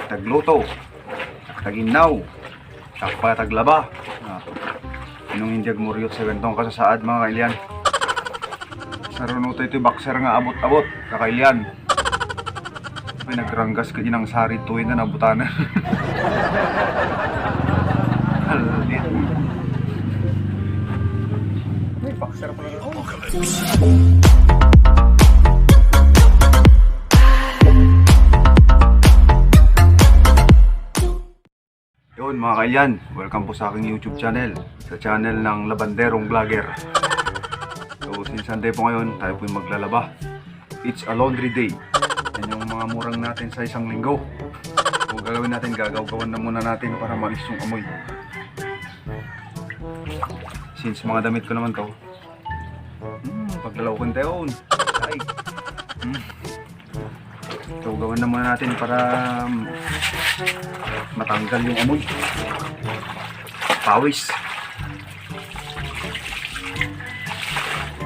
tagluto, taginaw, takpa taglaba. Inong hindi agmuryot sa gantong kasasaad mga kailyan. Sa runuto ito'y boxer nga abot-abot kakailyan. May nagranggas ka ng sari tuwin na nabutanan. Halit. May boxer pala rin. Yun mga kailyan, welcome po sa aking YouTube channel. Sa channel ng Labanderong Vlogger. So since Sunday po ngayon, tayo po yung maglalaba. It's a laundry day. Yan yung mga murang natin sa isang linggo. Kung gagawin natin, gagaw-gawan na muna natin para malis yung amoy. Since mga damit ko naman to, paglalaw ko tayo. Ay. So gawin na muna natin para matanggal yung amoy. Pawis.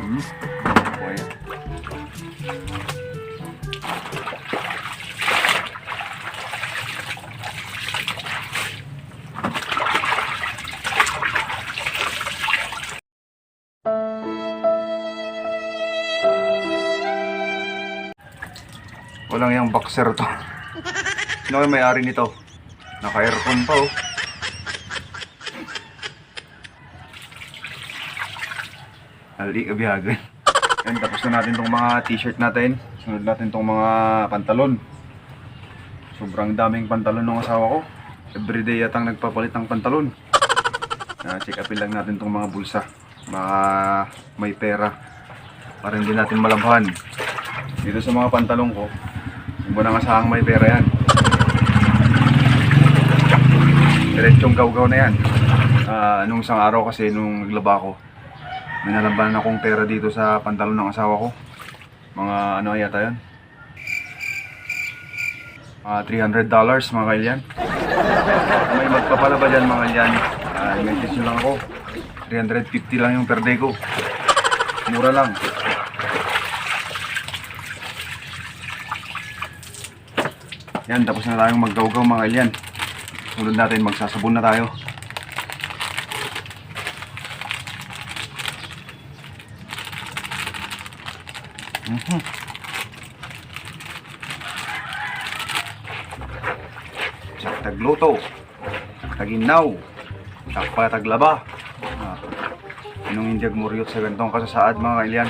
Okay. Walang yung boxer to. Sino kayo may-ari nito? Naka-aircon pa oh. Hali kabihagan. Yan, tapos na natin tong mga t-shirt natin. Sunod natin tong mga pantalon. Sobrang daming pantalon ng asawa ko. Everyday yatang nagpapalit ng pantalon. Check upin lang natin tong mga bulsa. Mga may pera. Para hindi natin malabhan. Dito sa mga pantalon ko, yung munang asahang may pera yan. Diretsong gaw-gaw na yan. Nung isang araw kasi nung naglaba ko, may nalaban akong pera dito sa pantalon ng asawa ko. Mga ano yata yun? $300 mga kailyan. May magpapalaba dyan mga kailyan. I-message nyo lang ako. 350 lang yung per day ko. Mura lang. Yan, tapos na tayong maggaw-gaw mga kailyan. Sunod natin, magsasabon na tayo. Tagluto, taginaw, takpa taglaba. Inong hindi agmuryot sa gantong kasasaad mga kailyan.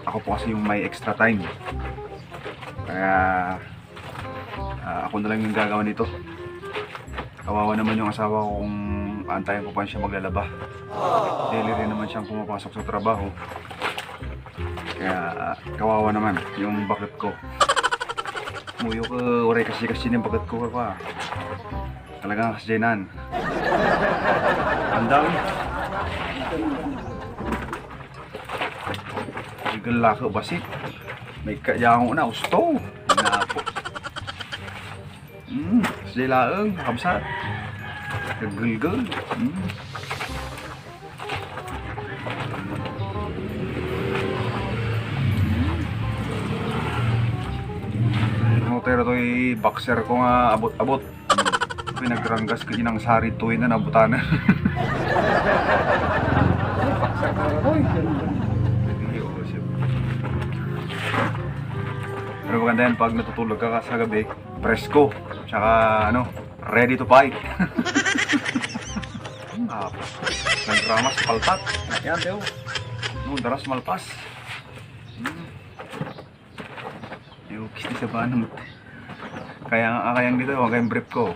Ako po kasi yung may extra time. Kaya ako na lang yung gagawa nito. Kawawa naman yung asawa ko kung antayin ko pa siya maglalaba. Daily rin naman siyang pumapasok sa trabaho. Kaya kawawa naman yung bakit ko. Muyo ko, oray kasi yung bakit ko pa. Talagang kasyanan. Ang dami. Igal lako basit. May kaya akong una, gusto. Hinapo. Kasi laang, kamsat. Gagul-gul. Pero to'y boxer ko nga abot-abot. Pinagranggas ka ng sari tuwin na nabutanan. Boxer ko nga to'y. Pero maganda yan pag natutulog ka sa gabi, presko, tsaka ano, ready to fight. Nagramas, paltat. Yan, teo. Daras malpas. Yung kisti sa banong. Kaya nga kayang dito, huwag kayong brief ko.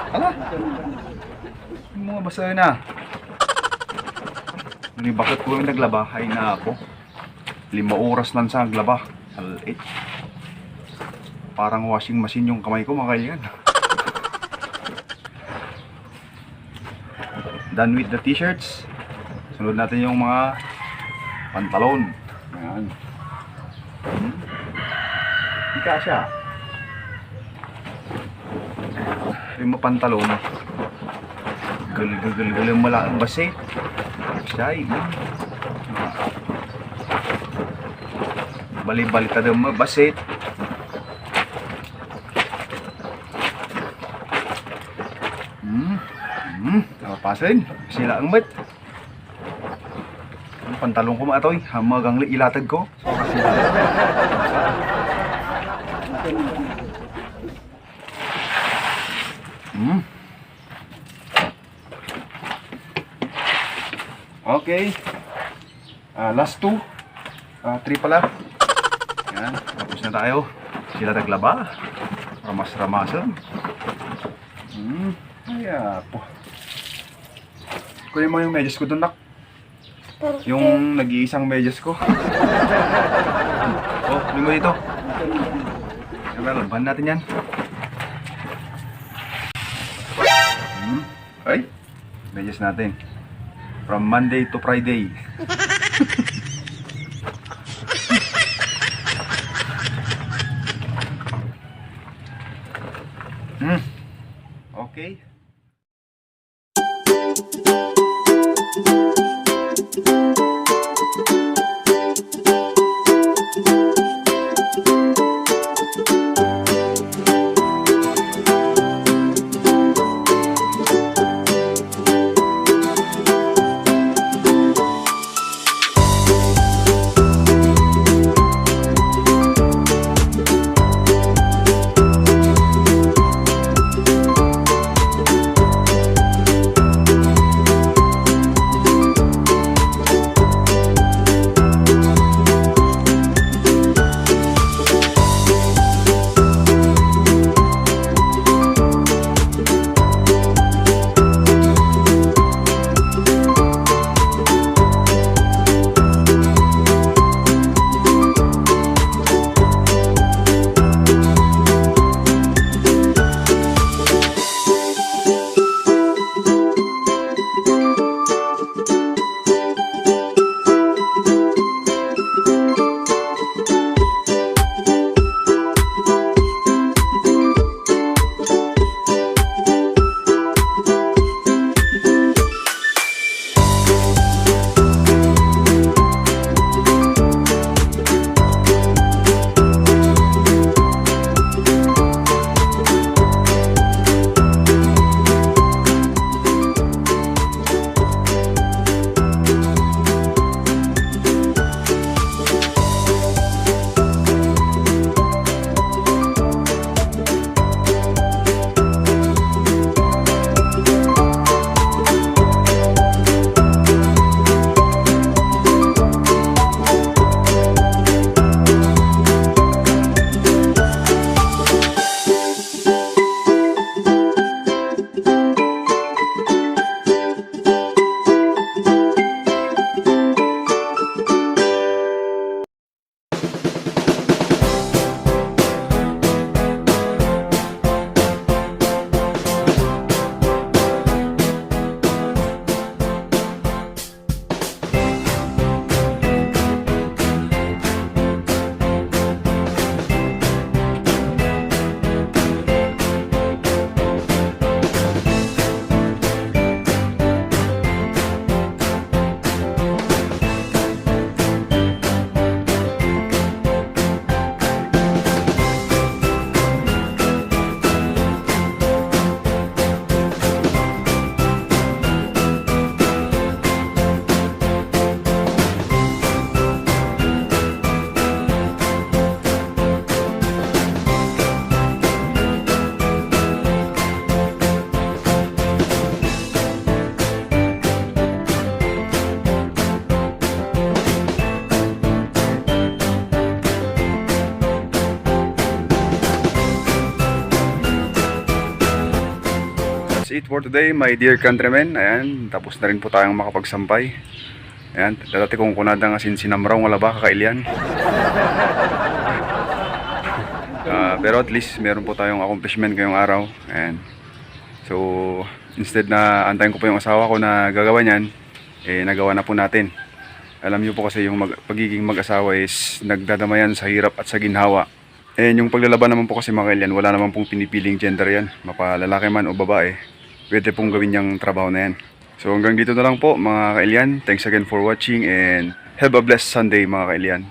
Hala! Yung mga basa na. Bakit ko yung naglaba? Ay na ako. 5 oras lang sa naglaba. Halit. Parang washing machine yung kamay ko mga kailyan. Done with the t-shirts. Sunod natin yung mga pantalon. Ayan. Ika siya. Yung mga pantalon. Gal yung malaking basit. Siyay. Bali-bali ta daw mabasit. Napapasin. Sila ang mat. Ang pantalong ko maatoy. Hamagang ilatag ko. So, kasi okay. Last 2. 3 pala. Yan. Tapos na tayo. Sila taglaba. Ramas-ramasan. Kaya po. Kunin mo yung medyas ko dun, nak. Yung nag-iisang medyas ko. Oh, kunin mo dito. Laban natin yan. Ay, medyas natin. From Monday to Friday. Okay. It for today, my dear countrymen. Ayan, tapos na rin po tayong makapagsampay. Ayan, dati kong kunada nga sinamraw wala ba kakailian. Pero at least meron po tayong accomplishment ngayong araw. Ayan. So, instead na antayin ko po yung asawa ko na gagawa niyan, nagawa na po natin. Alam niyo po kasi yung pagiging mag-asawa is nagdadamayan sa hirap at sa ginhawa. Yung paglalaban naman po kasi mga kailan, wala naman pong pinipiling gender yan. Mapalalaki man o babae, pwede pong gawin yung trabaho na yan. So hanggang dito na lang po mga kailian. Thanks again for watching and have a blessed Sunday mga kailian.